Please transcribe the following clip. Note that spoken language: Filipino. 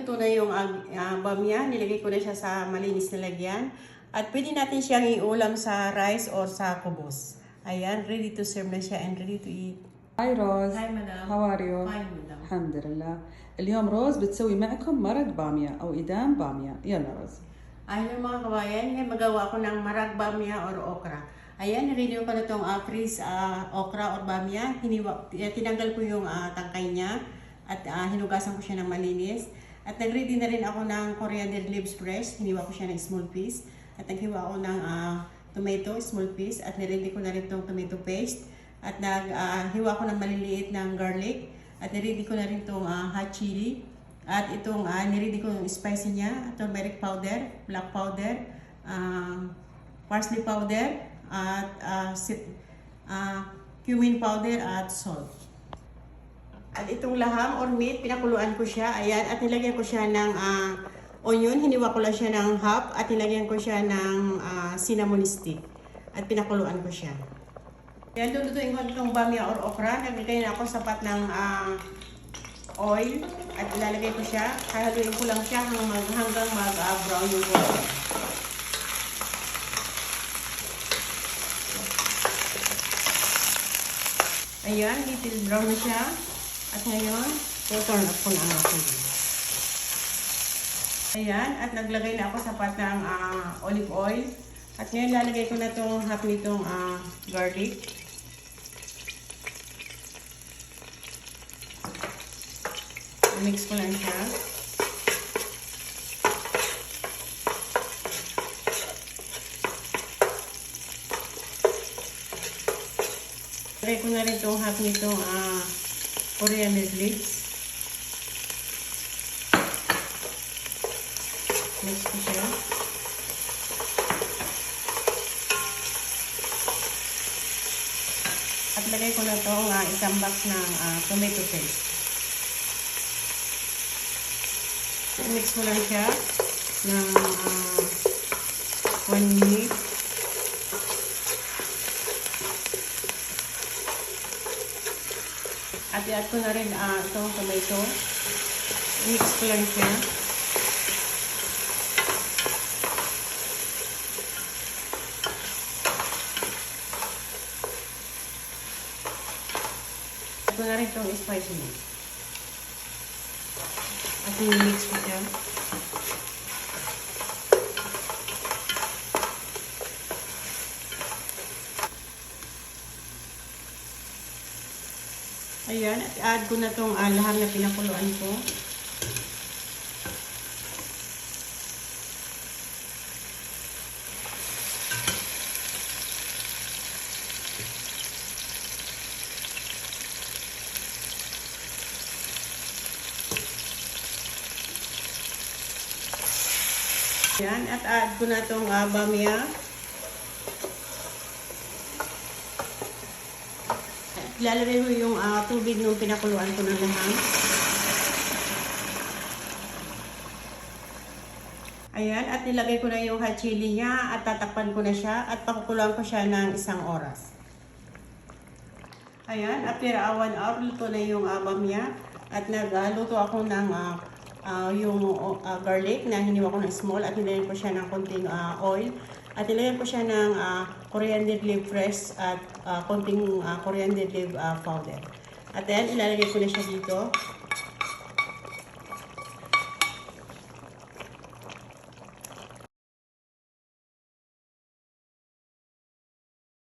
luto na yung bamya. Nilagay ko na siya sa malinis na lagyan. At pwede natin siyang iulam sa rice or sa kubos. Ayan, ready to serve na siya and ready to eat. هاي روز. Hi, madam. How are you? Fine, madam. الحمد لله. اليوم روز بتسوي معكم مرق بامية أو إدام بامية. يلا روز. Ayun mga kabayan, ngayon magawa ko ng marag bamya or okra. Ayan, nilagay ko na itong freeze okra or bamya. Tinanggal ko yung tangkay niya at hinugasan ko siya ng malinis. At nag-ready na rin ako ng coriander leaves fresh. Hiniwa ko siya ng small piece. At naghiwa ako ng tomato, small piece. At niready ko na rin itong tomato paste. At naghiwa ko ng maliliit ng garlic. At niready ko na rin itong hot chili. At itong niready ko yung spicy niya, turmeric powder, black powder, parsley powder, at cumin powder at salt. At itong laham or meat, pinakuluan ko siya. Ayan, at nilagyan ko siya ng onion, hiniwa ko lang siya ng half, at nilagyan ko siya ng cinnamon stick. At pinakuluan ko siya. Ayan, lulutuin ko itong bamya or okra. Naglagay na ako sapat ng oil at ilalagay ko siya. Hahaluin ko lang siya hanggang mag-brown yung color. Ayan, little brown na siya. At ngayon, turn up ko na ang aking. Ayan, at naglagay na ako sapat ng olive oil. At ngayon, lalagay ko na itong half nitong garlic. Mix ko lang siya. Try ko na rin itong half nitong coriander leaves. Mix ko siya. At lagay ko na itong isang box ng tomato paste. Mix mo lang siya ng 1 minute. At i-add ko na rin itong tomato. Mix ko lang siya. Add ko na rin itong spicy mix. At i-mix ko siya. Ayan, at add ko na itong laham na pinakuluan ko. Ayan, at add ko na itong bamya. Ilalagay ko yung tubig nung pinakuluan ko ng laham. Ayan, at nilagay ko na yung hot chili niya at tatakpan ko na siya at pakukuluan ko siya ng 1 oras. Ayan, after 1 hour, luto na yung bamya at nagluto ako ng yung garlic na hiniwa ko ng small at nilagyan ko siya ng konting oil at nilagyan ko siya ng coriander leaf fresh at konting coriander leaf powder. At then ilalagay ko na siya dito